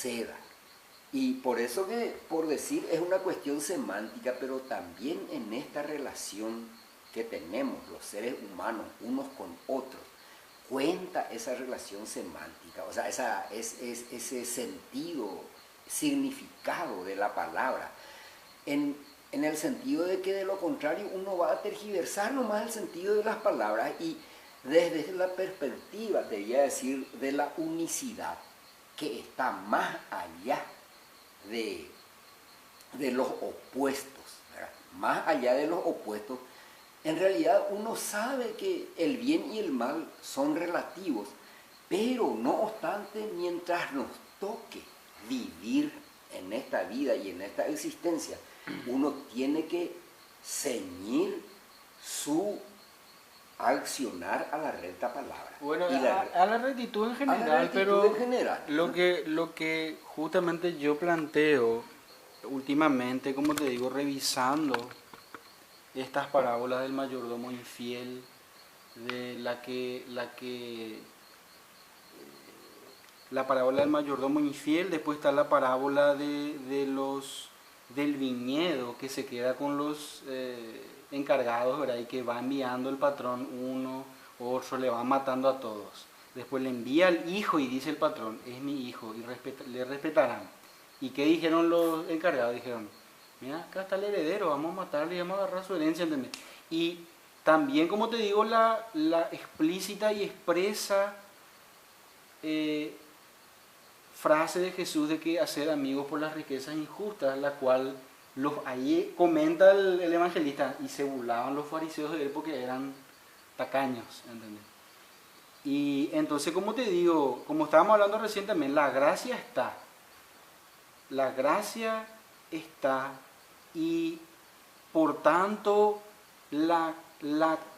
suceda. Y por eso que, por decir, es una cuestión semántica, pero también en esta relación que tenemos los seres humanos unos con otros, cuenta esa relación semántica, o sea, ese sentido, significado de la palabra, en el sentido de que de lo contrario uno va a tergiversar nomás el sentido de las palabras y desde la perspectiva, te voy a decir, de la unicidad, que está más allá de los opuestos, ¿verdad? Más allá de los opuestos, en realidad uno sabe que el bien y el mal son relativos, pero no obstante, mientras nos toque vivir en esta vida y en esta existencia, uno tiene que ceñir su accionar a la recta palabra. Bueno, a la rectitud en general, pero en general, lo que justamente yo planteo últimamente, como te digo, revisando estas parábolas del mayordomo infiel, de la parábola del mayordomo infiel, después está la parábola del viñedo que se queda con los encargados, ¿verdad? Y que va enviando el patrón uno, otro, le va matando a todos. Después le envía al hijo y dice el patrón, es mi hijo, y le respetarán. ¿Y qué dijeron los encargados? Dijeron, mira, acá está el heredero, vamos a matarle y vamos a agarrar su herencia, ¿entendés? Y también, como te digo, la explícita y expresa frase de Jesús de que hacer amigos por las riquezas injustas, la cual ahí comenta el evangelista, y se burlaban los fariseos de él porque eran tacaños, ¿entendés? Y entonces, como te digo, como estábamos hablando recientemente, la gracia está, y por tanto la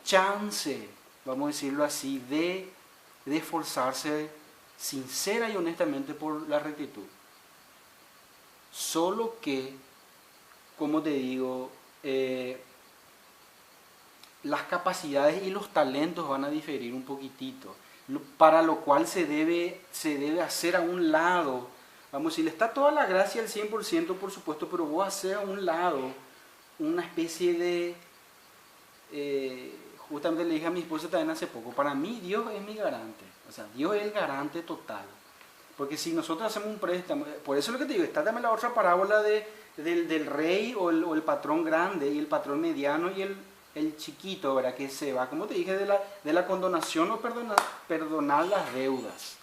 chance, vamos a decirlo así, de esforzarse sincera y honestamente por la rectitud. Solo que, como te digo, las capacidades y los talentos van a diferir un poquitito, para lo cual se debe hacer a un lado. Vamos a decir, está toda la gracia al 100%, por supuesto, pero vos hacer a un lado una especie de... justamente le dije a mi esposa también hace poco, para mí Dios es mi garante, o sea, Dios es el garante total. Porque si nosotros hacemos un préstamo, por eso es lo que te digo, está también la otra parábola del rey o el patrón grande y el patrón mediano y el chiquito, ¿verdad? Que se va, como te dije, de la condonación o perdonar las deudas.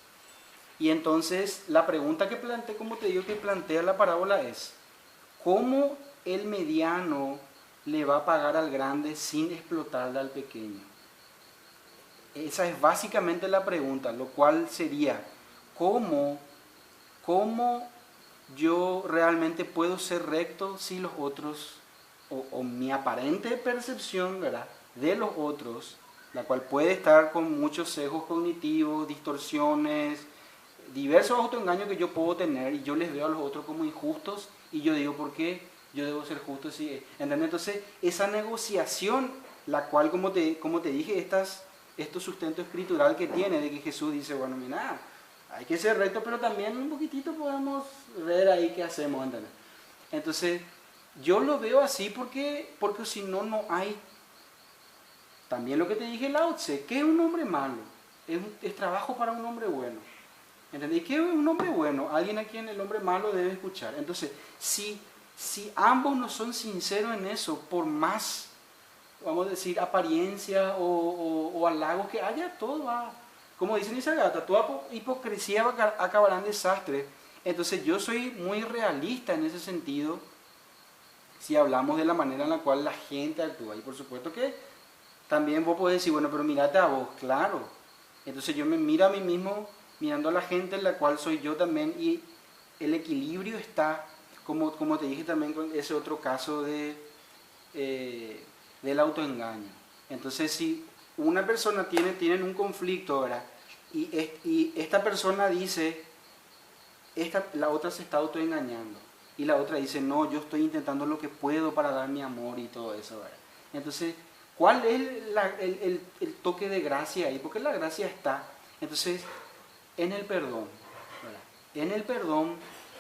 Y entonces la pregunta que plantea, como te digo, que plantea la parábola es, ¿cómo el mediano le va a pagar al grande sin explotarle al pequeño? Esa es básicamente la pregunta, lo cual sería, ¿cómo yo realmente puedo ser recto si los otros, o mi aparente percepción, ¿verdad?, de los otros, la cual puede estar con muchos sesgos cognitivos, distorsiones, diversos autoengaños que yo puedo tener, y yo les veo a los otros como injustos, y yo digo, ¿por qué yo debo ser justo? ¿Sí? ¿Entendés? Entonces, esa negociación, la cual, como te dije, estos sustento escritural que tiene, de que Jesús dice, bueno, mira, hay que ser recto, pero también un poquitito podemos ver ahí qué hacemos, ¿entendés? Entonces, yo lo veo así porque si no, no hay. También lo que te dije, Lao Tse, ¿qué es un hombre malo? Es trabajo para un hombre bueno. ¿Entendés? ¿Qué es un hombre bueno? Alguien a quien el hombre malo debe escuchar. Entonces, si ambos no son sinceros en eso, por más, vamos a decir, apariencia o halagos que haya, todo va, como dicen Isagata, toda hipocresía va a acabar en desastre. Entonces yo soy muy realista en ese sentido, si hablamos de la manera en la cual la gente actúa. Y por supuesto que también vos podés decir, bueno, pero mirate a vos, claro. Entonces yo me miro a mí mismo, mirando a la gente en la cual soy yo también, y el equilibrio está, como te dije también con ese otro caso del autoengaño. Entonces, si una persona tiene un conflicto, ¿verdad?, y esta persona dice, la otra se está autoengañando, y la otra dice, no, yo estoy intentando lo que puedo para dar mi amor y todo eso, ¿verdad? Entonces, ¿cuál es el toque de gracia ahí? Porque la gracia está, entonces, en el perdón, ¿verdad? en el perdón,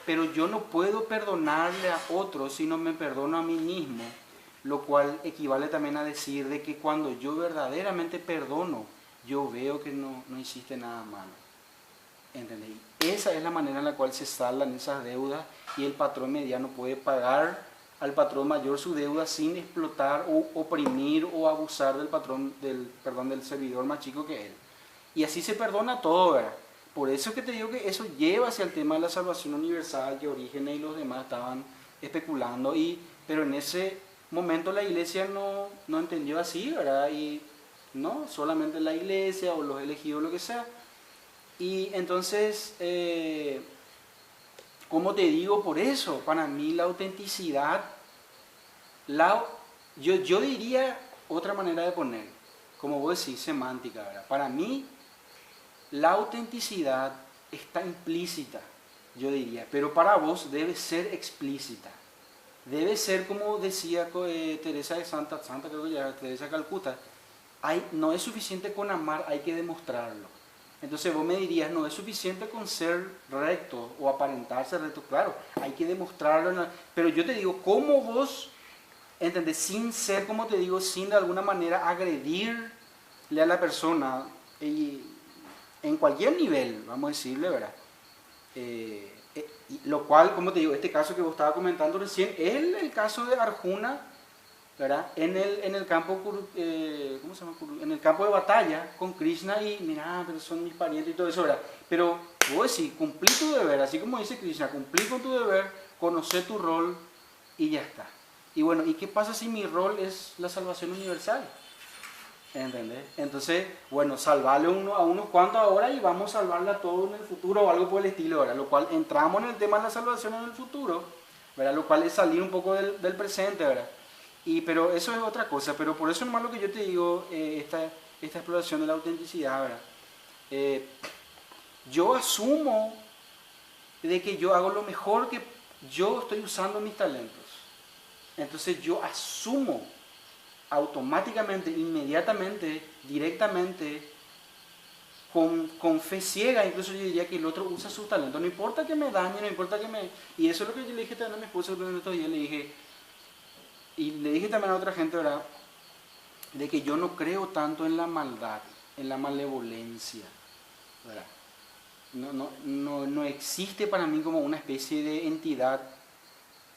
pero yo no puedo perdonarle a otros si no me perdono a mí mismo, lo cual equivale también a decir de que cuando yo verdaderamente perdono, yo veo que no hiciste nada malo. ¿Entendés? Esa es la manera en la cual se saldan esas deudas y el patrón mediano puede pagar al patrón mayor su deuda sin explotar o oprimir o abusar del servidor más chico que él. Y así se perdona todo, ¿verdad? Por eso es que te digo que eso lleva hacia el tema de la salvación universal, que Orígenes y los demás estaban especulando, pero en ese momento la iglesia no entendió así, ¿verdad? Y no, solamente la iglesia o los elegidos, lo que sea. Y entonces, como te digo, por eso, para mí la autenticidad, yo diría otra manera de poner, como vos decís, semántica, ¿verdad? Para mí, la autenticidad está implícita, yo diría, pero para vos debe ser explícita. Debe ser como decía Teresa de Santa, creo que ya, Teresa de Calcuta, no es suficiente con amar, hay que demostrarlo. Entonces vos me dirías, no es suficiente con ser recto o aparentarse recto, claro, hay que demostrarlo. Pero yo te digo, ¿cómo vos, entendés? Sin ser, como te digo, sin de alguna manera agredirle a la persona, en cualquier nivel, vamos a decirle, ¿verdad? Lo cual, como te digo, este caso que vos estabas comentando recién, es el caso de Arjuna, ¿verdad? En el campo, ¿cómo se llama? En el campo de batalla con Krishna y mira, pero son mis parientes y todo eso, ¿verdad? Pero vos decís, cumplí tu deber, así como dice Krishna, cumplí con tu deber, conocer tu rol y ya está. Y bueno, ¿y qué pasa si mi rol es la salvación universal? ¿Entendés? Entonces, bueno, salvarle a unos cuantos ahora y vamos a salvarle a todos en el futuro o algo por el estilo, ¿verdad? Lo cual entramos en el tema de la salvación en el futuro, ¿verdad? Lo cual es salir un poco del presente, ¿verdad? Pero eso es otra cosa, pero por eso nomás lo que yo te digo, esta exploración de la autenticidad, ¿verdad? Yo asumo de que yo hago lo mejor que yo estoy usando mis talentos. Entonces yo asumo automáticamente, inmediatamente, directamente, con fe ciega, incluso yo diría que el otro usa su talento. No importa que me dañe, no importa que me... Y eso es lo que yo le dije también a mi esposa el otro día, le dije... Y le dije también a otra gente, ¿verdad? De que yo no creo tanto en la maldad, en la malevolencia, ¿verdad? No existe para mí como una especie de entidad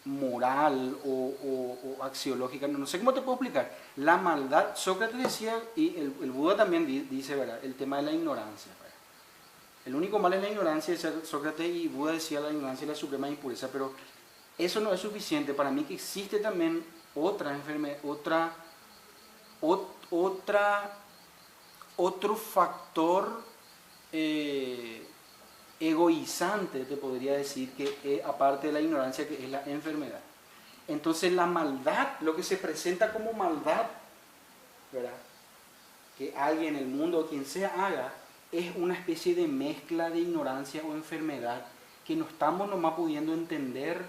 moral o axiológica, no sé cómo te puedo explicar. La maldad, Sócrates decía, y el Buda también dice, ¿verdad? El tema de la ignorancia, ¿verdad? El único mal es la ignorancia, decía Sócrates, y Buda decía la ignorancia y la suprema impureza, pero eso no es suficiente. Para mí que existe también otra enfermedad, otro factor egoizante, te podría decir, que aparte de la ignorancia, que es la enfermedad. Entonces la maldad, lo que se presenta como maldad, ¿verdad? Que alguien en el mundo o quien sea haga, es una especie de mezcla de ignorancia o enfermedad que no estamos nomás pudiendo entender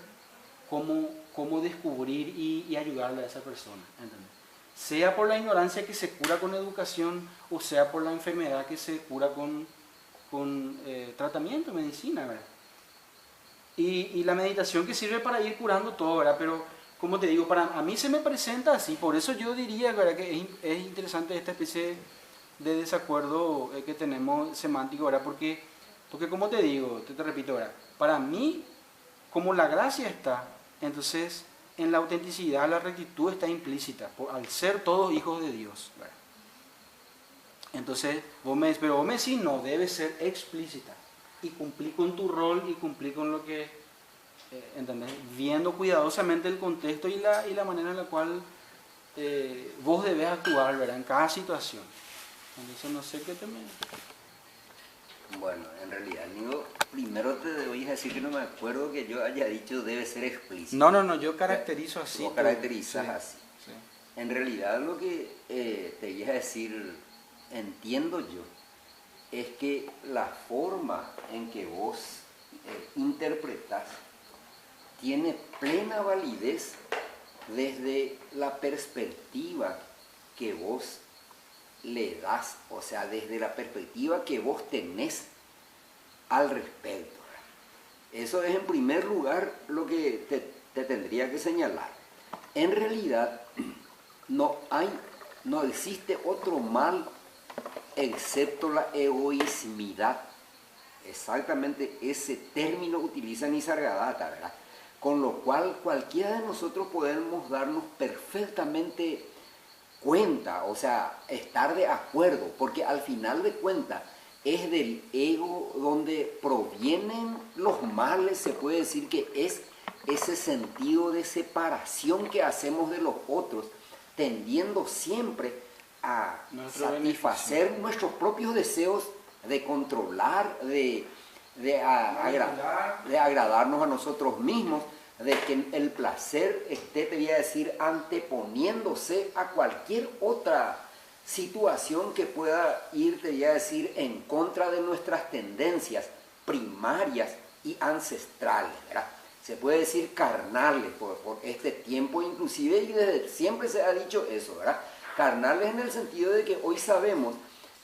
cómo descubrir y ayudarle a esa persona, ¿entendés? Sea por la ignorancia que se cura con educación o sea por la enfermedad que se cura con tratamiento, medicina, ¿verdad? Y la meditación que sirve para ir curando todo, ¿verdad? Pero, como te digo, a mí se me presenta así, por eso yo diría, ¿verdad?, que es interesante esta especie de desacuerdo que tenemos semántico, ¿verdad? Porque como te digo, te repito, ¿verdad? Para mí, como la gracia está, entonces en la autenticidad la rectitud está implícita, al ser todos hijos de Dios, ¿verdad? Entonces, pero vos me decís, no, debe ser explícita y cumplir con tu rol y cumplir con lo que, ¿entendés? Viendo cuidadosamente el contexto y la manera en la cual vos debes actuar, ¿verdad? En cada situación. Entonces, no sé qué te me... Bueno, en realidad, Nico, primero te voy a decir que no me acuerdo que yo haya dicho debe ser explícito. No, yo caracterizo así. Vos caracterizas sí, así. Sí. En realidad lo que te voy a decir, entiendo yo, es que la forma en que vos interpretás tiene plena validez desde la perspectiva que vos le das, o sea, desde la perspectiva que vos tenés al respecto. Eso es en primer lugar lo que te tendría que señalar. En realidad no existe otro mal excepto la egoísmidad. Exactamente ese término utiliza Nisargadatta, ¿verdad? Con lo cual cualquiera de nosotros podemos darnos perfectamente cuenta, o sea, estar de acuerdo, porque al final de cuentas es del ego donde provienen los males, se puede decir que es ese sentido de separación que hacemos de los otros, tendiendo siempre a satisfacer nuestros propios deseos de controlar, de agradarnos a nosotros mismos, de que el placer esté, te voy a decir, anteponiéndose a cualquier otra situación que pueda ir, te voy a decir, en contra de nuestras tendencias primarias y ancestrales, ¿verdad? Se puede decir carnales por este tiempo inclusive, y desde siempre se ha dicho eso, ¿verdad? Carnales en el sentido de que hoy sabemos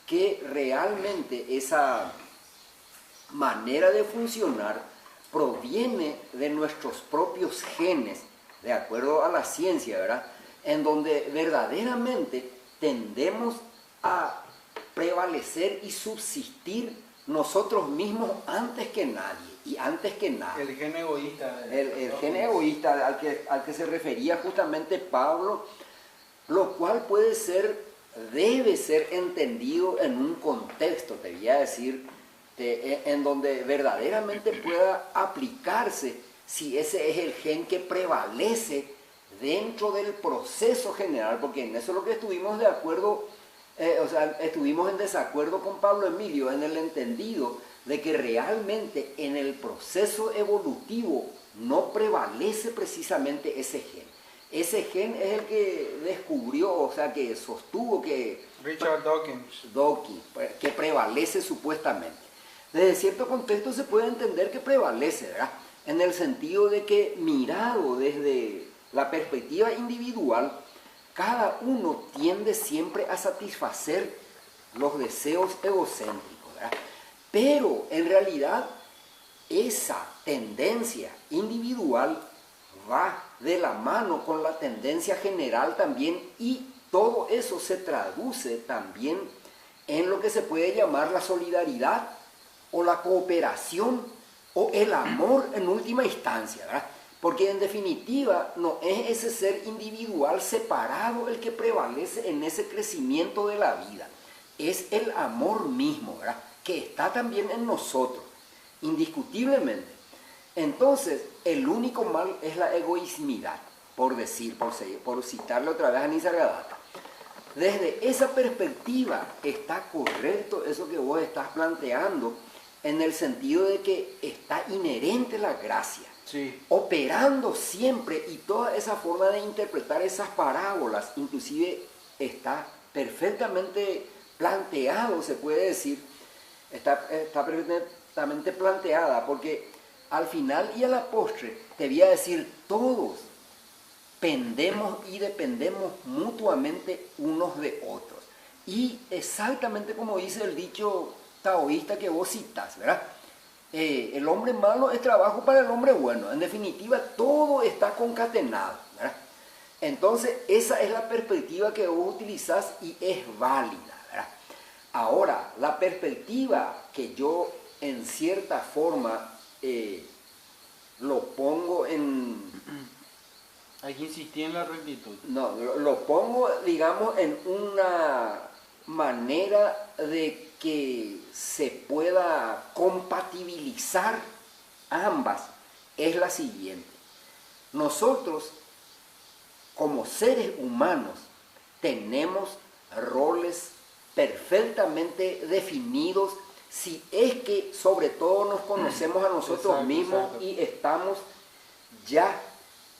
que realmente esa manera de funcionar proviene de nuestros propios genes, de acuerdo a la ciencia, ¿verdad? En donde verdaderamente tendemos a prevalecer y subsistir nosotros mismos antes que nadie y antes que nada. El gen egoísta. El gen egoísta al que se refería justamente Pablo, lo cual debe ser entendido en un contexto, te voy a decir, en donde verdaderamente pueda aplicarse si ese es el gen que prevalece dentro del proceso general, porque en eso es lo que estuvimos de acuerdo, estuvimos en desacuerdo con Pablo Emilio, en el entendido de que realmente en el proceso evolutivo no prevalece precisamente ese gen. Ese gen es el que descubrió, o sea, que sostuvo que Richard Dawkins, que prevalece supuestamente. Desde cierto contexto se puede entender que prevalece, ¿verdad? En el sentido de que, mirado desde la perspectiva individual, cada uno tiende siempre a satisfacer los deseos egocéntricos, ¿verdad? Pero en realidad esa tendencia individual va de la mano con la tendencia general también, y todo eso se traduce también en lo que se puede llamar la solidaridad o la cooperación o el amor en última instancia, ¿verdad? Porque en definitiva no es ese ser individual separado el que prevalece en ese crecimiento de la vida, es el amor mismo, ¿verdad? Que está también en nosotros, indiscutiblemente. Entonces, el único mal es la egoísmidad, por citarle otra vez a Nisargadatta. Desde esa perspectiva está correcto eso que vos estás planteando, en el sentido de que está inherente la gracia, sí, operando siempre, y toda esa forma de interpretar esas parábolas, inclusive está perfectamente planteado, se puede decir, está perfectamente planteada, porque al final y a la postre, te voy a decir, todos pendemos y dependemos mutuamente unos de otros. Y exactamente como dice el dicho taoísta que vos citas, ¿verdad? El hombre malo es trabajo para el hombre bueno. En definitiva, todo está concatenado, ¿verdad? Entonces, esa es la perspectiva que vos utilizás y es válida, ¿verdad? Ahora, la perspectiva que yo en cierta forma lo pongo en... Hay que insistir en la rectitud. No, lo pongo, digamos, en una manera de que se pueda compatibilizar ambas, es la siguiente. Nosotros, como seres humanos, tenemos roles perfectamente definidos, si es que sobre todo nos conocemos a nosotros mismos y estamos ya,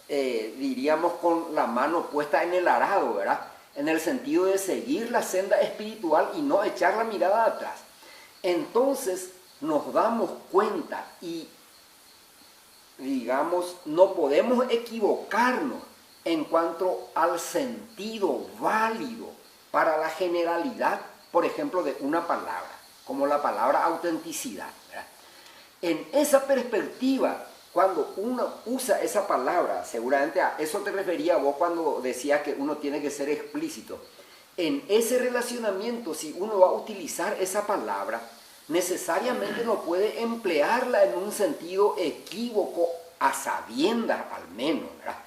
diríamos, con la mano puesta en el arado, ¿verdad? En el sentido de seguir la senda espiritual y no echar la mirada atrás. Entonces nos damos cuenta y, digamos, no podemos equivocarnos en cuanto al sentido válido para la generalidad, por ejemplo, de una palabra, como la palabra autenticidad, ¿verdad? En esa perspectiva, cuando uno usa esa palabra, seguramente a eso te refería vos cuando decías que uno tiene que ser explícito. En ese relacionamiento, si uno va a utilizar esa palabra, necesariamente no puede emplearla en un sentido equívoco, a sabiendas al menos, ¿verdad?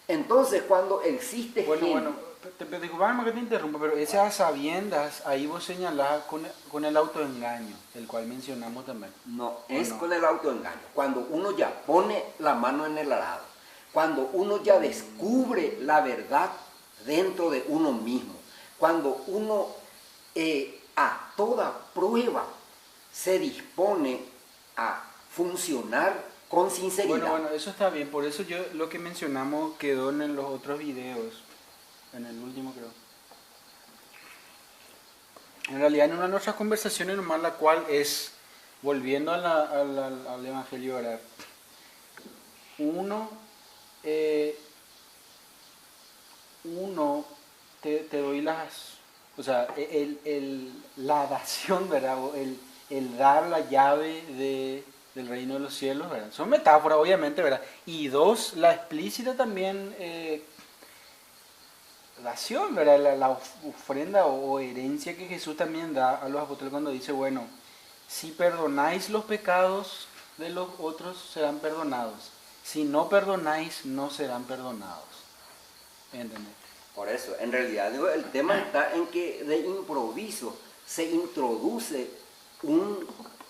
Entonces, cuando existe Bueno, disculpame que te interrumpa, pero esas sabiendas, ahí vos señalás con el autoengaño, el cual mencionamos también. No, es con el autoengaño. Cuando uno ya pone la mano en el arado, cuando uno ya descubre la verdad dentro de uno mismo, cuando uno a toda prueba se dispone a funcionar con sinceridad. Bueno, eso está bien, por eso yo lo que mencionamos quedó en los otros videos, en el último creo. En realidad en una de nuestras conversaciones nomás la cual es, volviendo al Evangelio, ¿verdad? Uno, te doy o sea, la dación, ¿verdad? O el dar la llave del reino de los cielos, ¿verdad? Son metáforas, obviamente, ¿verdad? Y dos, la explícita también, dación, ¿verdad? La ofrenda o herencia que Jesús también da a los apóstoles cuando dice, bueno, si perdonáis los pecados de los otros, serán perdonados. Si no perdonáis, no serán perdonados. ¿Entendés? Por eso, en realidad el tema está en que de improviso se introduce un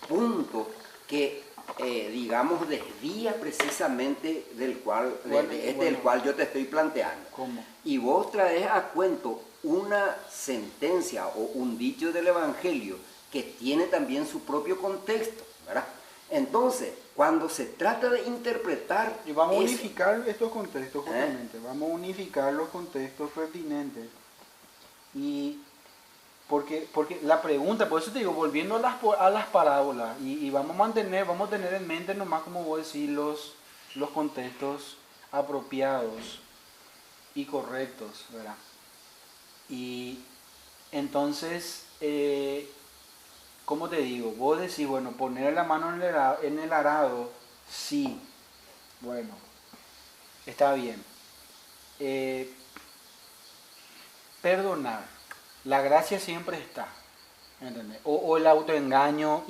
punto que, digamos, desvía precisamente del cual, del cual yo te estoy planteando. ¿Cómo? Y vos traes a cuento una sentencia o un dicho del Evangelio que tiene también su propio contexto, ¿verdad? Entonces, cuando se trata de interpretar... Y vamos a unificar estos contextos, justamente. Vamos a unificar los contextos pertinentes. Y porque la pregunta, por eso te digo, volviendo a las parábolas, y vamos a tener en mente nomás, como voy a decir, los contextos apropiados y correctos, ¿verdad? Y entonces... ¿cómo te digo? Vos decís, bueno, poner la mano en el arado, sí, bueno, está bien. Perdonar, la gracia siempre está, ¿entendés? O el autoengaño,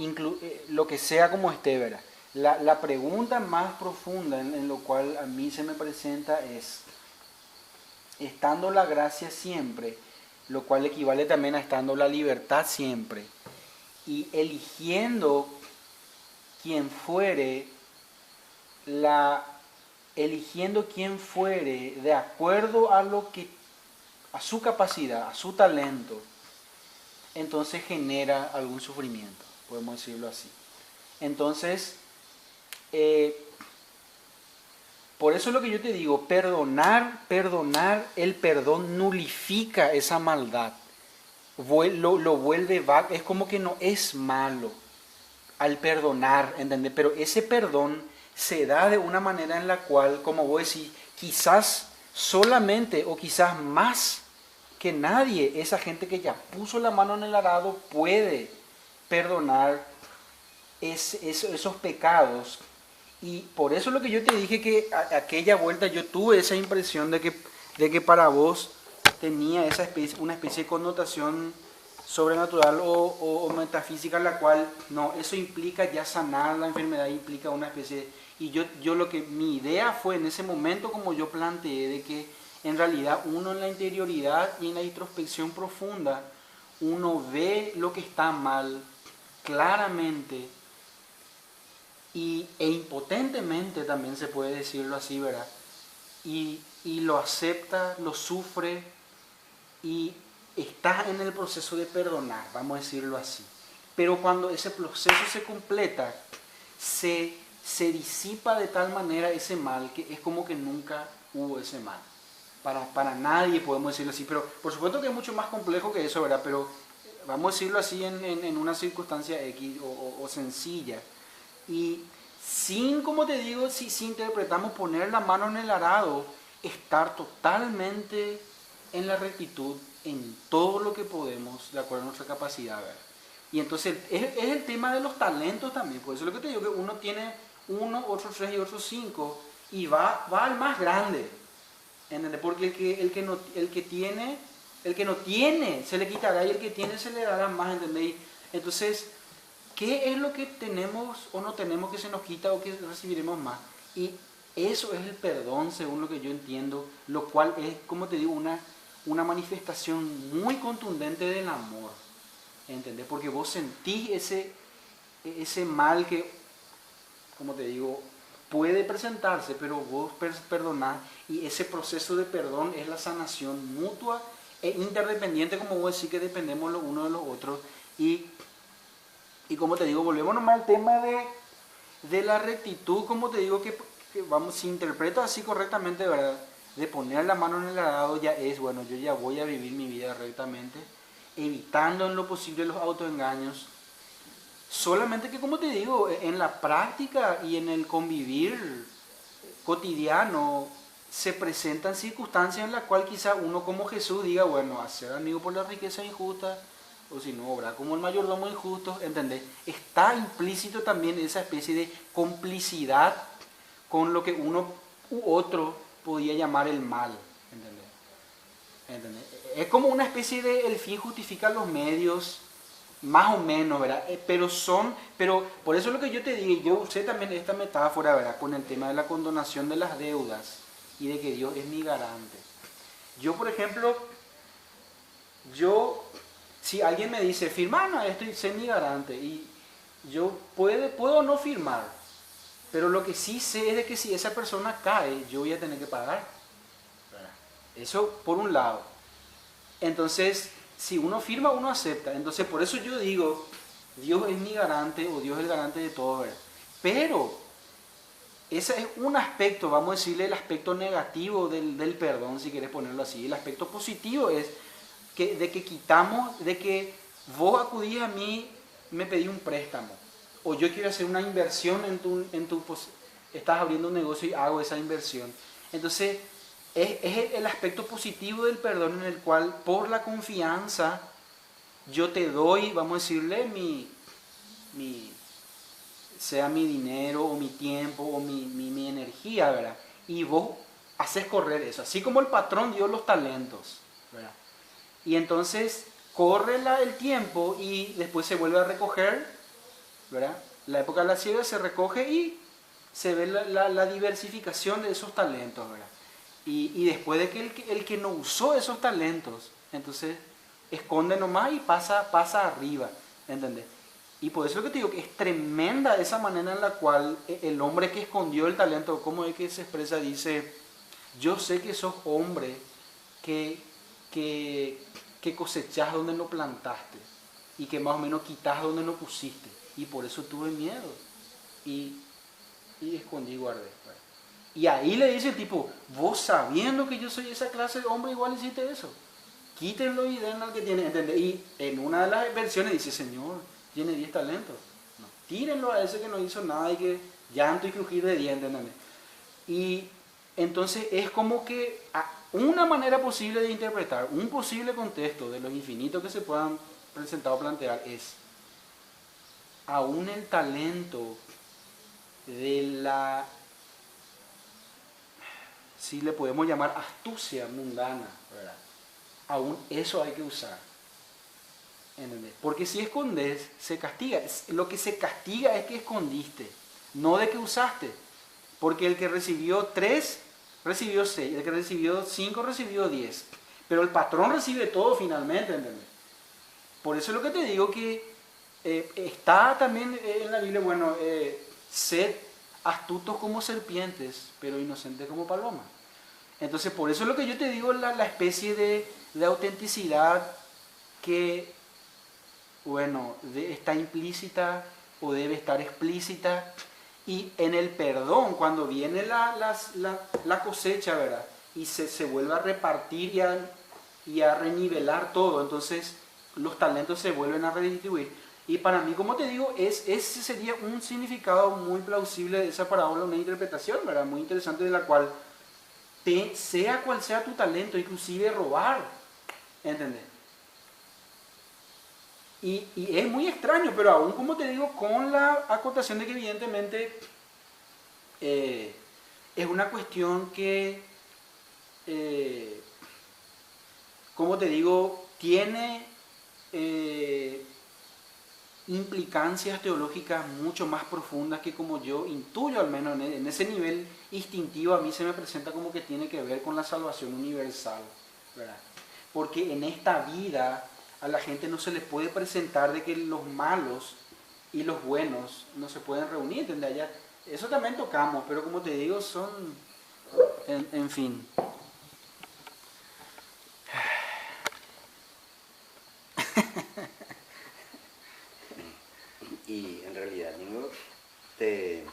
lo que sea como esté, ¿verdad? La pregunta más profunda en lo cual a mí se me presenta es, estando la gracia siempre, lo cual equivale también a estando la libertad siempre, y eligiendo quien fuere de acuerdo a a su capacidad, a su talento, entonces genera algún sufrimiento, podemos decirlo así. Entonces, por eso es lo que yo te digo, perdonar, el perdón nulifica esa maldad. Lo vuelve vago, es como que no es malo al perdonar, ¿entendés? Pero ese perdón se da de una manera en la cual, como vos decís, quizás solamente o quizás más que nadie, esa gente que ya puso la mano en el arado puede perdonar esos pecados. Y por eso es lo que yo te dije que aquella vuelta yo tuve esa impresión de que para vos tenía una especie de connotación sobrenatural o metafísica, la cual, no, eso implica ya sanar la enfermedad, implica una especie de... Y mi idea fue en ese momento, como yo planteé, de que en realidad uno en la interioridad y en la introspección profunda, uno ve lo que está mal claramente e impotentemente, también se puede decirlo así, ¿verdad? Y lo acepta, lo sufre, y estás en el proceso de perdonar, vamos a decirlo así. Pero cuando ese proceso se completa, se disipa de tal manera ese mal que es como que nunca hubo ese mal. Para nadie podemos decirlo así, pero por supuesto que es mucho más complejo que eso, ¿verdad? Pero vamos a decirlo así en una circunstancia X o sencilla. Y sin, como te digo, si interpretamos poner la mano en el arado, estar totalmente en la rectitud, en todo lo que podemos, de acuerdo a nuestra capacidad, ¿verdad? Y entonces es el tema de los talentos también. Por eso es lo que te digo, que uno tiene uno, otro 3 y otro 5 y va al más grande. ¿Entendés? Porque el que no tiene se le quitará y el que tiene se le dará más, ¿entendés? Entonces, ¿qué es lo que tenemos o no tenemos que se nos quita o que recibiremos más? Y eso es el perdón, según lo que yo entiendo, lo cual es, como te digo, una manifestación muy contundente del amor. ¿Entendés? Porque vos sentís ese mal que, como te digo, puede presentarse, pero vos perdonás, y ese proceso de perdón es la sanación mutua e interdependiente, como vos decís que dependemos los unos de los otros. Y como te digo, volvemos nomás al tema de la rectitud, como te digo, que vamos, si interpreto así correctamente, ¿verdad? De poner la mano en el arado ya es, bueno, yo ya voy a vivir mi vida rectamente, evitando en lo posible los autoengaños. Solamente que, como te digo, en la práctica y en el convivir cotidiano se presentan circunstancias en las cuales quizá uno como Jesús diga, bueno, hacer amigo por la riqueza injusta, o si no, obrar como el mayordomo injusto, ¿entendés? Está implícito también esa especie de complicidad con lo que uno u otro podía llamar el mal, ¿entendés? ¿Entendés? Es como una especie de el fin justifica los medios, más o menos, ¿verdad? Pero por eso es lo que yo te digo, yo usé también esta metáfora, ¿verdad? Con el tema de la condonación de las deudas y de que Dios es mi garante. Yo, por ejemplo, si alguien me dice, firma no, esto y sé mi garante, y yo puedo no firmar, pero lo que sí sé es de que si esa persona cae, yo voy a tener que pagar. Eso por un lado. Entonces, si uno firma, uno acepta. Entonces, por eso yo digo, Dios es mi garante o Dios es el garante de todo, ¿verdad? Pero, ese es un aspecto, vamos a decirle el aspecto negativo del perdón, si quieres ponerlo así. El aspecto positivo es de que vos acudís a mí, me pedís un préstamo, o yo quiero hacer una inversión estás abriendo un negocio y hago esa inversión. Entonces, es el aspecto positivo del perdón, en el cual por la confianza yo te doy, vamos a decirle, sea mi dinero o mi tiempo o mi energía, ¿verdad? Y vos haces correr eso, así como el patrón dio los talentos, ¿verdad? Y entonces corre el tiempo y después se vuelve a recoger, ¿verdad? La época de la siega se recoge y se ve la diversificación de esos talentos, ¿verdad? Y después de que el que no usó esos talentos, entonces esconde nomás y pasa arriba, ¿entendés? Y por eso es lo que te digo, que es tremenda esa manera en la cual el hombre que escondió el talento, como es que se expresa, dice, yo sé que sos hombre que cosechás donde no plantaste y que más o menos quitas donde no pusiste, y por eso tuve miedo y escondí y guardé. Y ahí le dice el tipo, vos sabiendo que yo soy esa clase de hombre, igual hiciste eso. Quítenlo y den al que tiene, ¿entendés? Y en una de las versiones dice, Señor, tiene 10 talentos. No, tírenlo a ese que no hizo nada y que llanto y crujir de dientes, ¿entendés? Y entonces es como que una manera posible de interpretar, un posible contexto de los infinitos que se puedan presentar o plantear es, aún el talento de la, si le podemos llamar astucia mundana, ¿verdad? Aún eso hay que usar. ¿Entendés? Porque si escondes, se castiga. Lo que se castiga es que escondiste, no de que usaste. Porque el que recibió 3, recibió 6. El que recibió 5, recibió 10. Pero el patrón recibe todo finalmente, ¿entendés? Por eso es lo que te digo que está también en la Biblia, bueno, sed astutos como serpientes, pero inocentes como palomas. Entonces, por eso es lo que yo te digo, la especie de autenticidad que, bueno, está implícita o debe estar explícita. Y en el perdón, cuando viene la cosecha, ¿verdad? Y se vuelve a repartir y a renivelar todo, entonces los talentos se vuelven a redistribuir. Y para mí, como te digo, ese sería un significado muy plausible de esa parábola, una interpretación, ¿verdad? Muy interesante, de la cual, sea cual sea tu talento, inclusive robar, ¿entendés? Y es muy extraño, pero aún, como te digo, con la acotación de que evidentemente es una cuestión que, eh, como te digo, tiene implicancias teológicas mucho más profundas que, como yo intuyo, al menos en ese nivel instintivo, a mí se me presenta como que tiene que ver con la salvación universal, ¿verdad? Porque en esta vida a la gente no se les puede presentar de que los malos y los buenos no se pueden reunir, ¿entendés? Ya, eso también tocamos, pero como te digo, son, en fin. Y en realidad, Nico, te,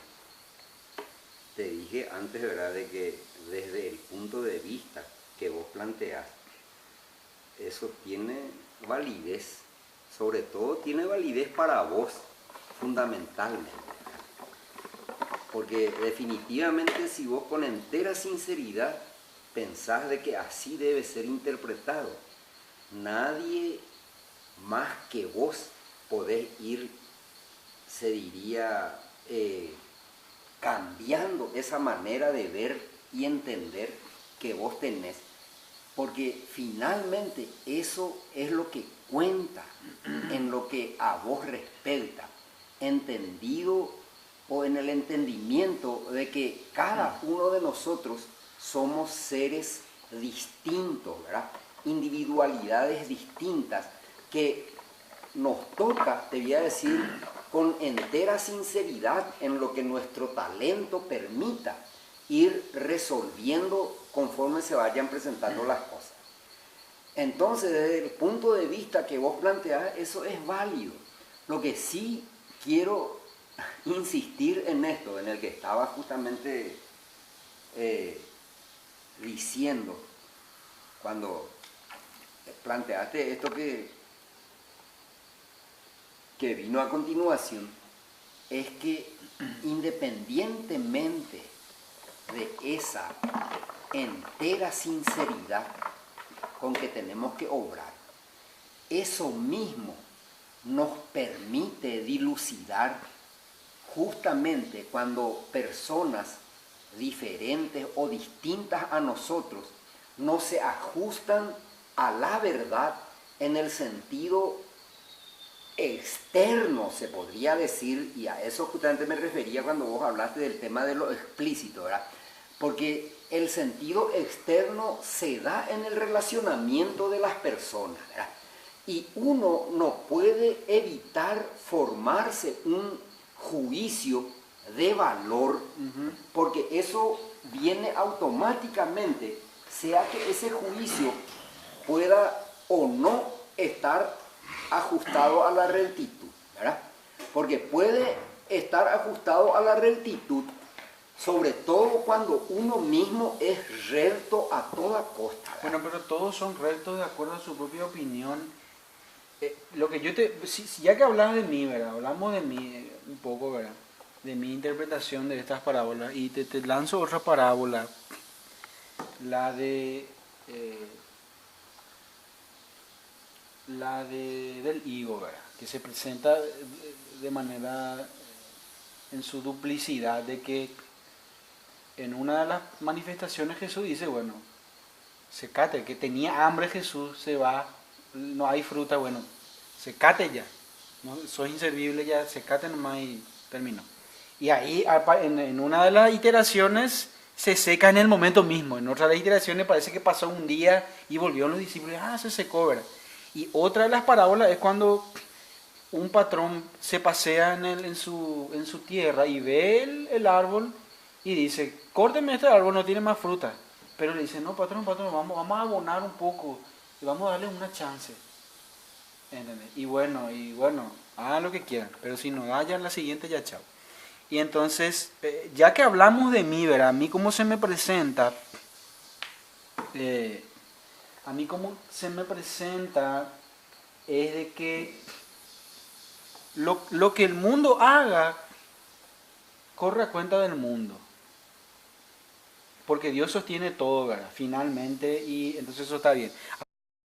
te dije antes, ¿verdad?, de que desde el punto de vista que vos planteás, eso tiene validez, sobre todo tiene validez para vos, fundamentalmente. Porque definitivamente si vos con entera sinceridad pensás de que así debe ser interpretado, nadie más que vos podés ir, se diría, cambiando esa manera de ver y entender que vos tenés. Porque finalmente eso es lo que cuenta en lo que a vos respecta, entendido o en el entendimiento de que cada uno de nosotros somos seres distintos, ¿verdad? Individualidades distintas que nos toca, te voy a decir, con entera sinceridad en lo que nuestro talento permita, ir resolviendo conforme se vayan presentando las cosas. Entonces, desde el punto de vista que vos planteás, eso es válido. Lo que sí quiero insistir en esto, en el que estaba justamente diciendo, cuando planteaste esto que vino a continuación, es que independientemente de esa entera sinceridad con que tenemos que obrar, eso mismo nos permite dilucidar justamente cuando personas diferentes o distintas a nosotros no se ajustan a la verdad en el sentido externo, se podría decir, y a eso justamente me refería cuando vos hablaste del tema de lo explícito, ¿verdad? Porque el sentido externo se da en el relacionamiento de las personas, ¿verdad? Y uno no puede evitar formarse un juicio de valor, porque eso viene automáticamente, sea que ese juicio pueda o no estar ajustado a la rectitud, ¿verdad? Porque puede estar ajustado a la rectitud, sobre todo cuando uno mismo es recto a toda costa, ¿verdad? Bueno, pero todos son rectos de acuerdo a su propia opinión. Lo que yo te, ya que hablas de mí, ¿verdad? Hablamos de mí un poco, ¿verdad? De mi interpretación de estas parábolas, y te lanzo otra parábola, la de del higo, ¿verdad? Que se presenta de manera en su duplicidad, de que en una de las manifestaciones Jesús dice, bueno, secate, que tenía hambre Jesús, se va, no hay fruta, bueno, secate ya, no, soy inservible ya, secate nomás y terminó. Y ahí en una de las iteraciones se seca en el momento mismo, en otra de las iteraciones parece que pasó un día y volvieron los discípulos, se secó, ¿verdad? Y otra de las parábolas es cuando un patrón se pasea en su tierra y ve el árbol y dice, córteme este árbol, no tiene más fruta. Pero le dice, no, patrón, vamos a abonar un poco y vamos a darle una chance. ¿Entendés? Y bueno, hagan lo que quieran, pero si no da ya en la siguiente, ya chao. Y entonces, ya que hablamos de mí, ¿verdad? A mí cómo se me presenta, es de que lo que el mundo haga corre a cuenta del mundo. Porque Dios sostiene todo, ¿verdad? Finalmente, y entonces eso está bien.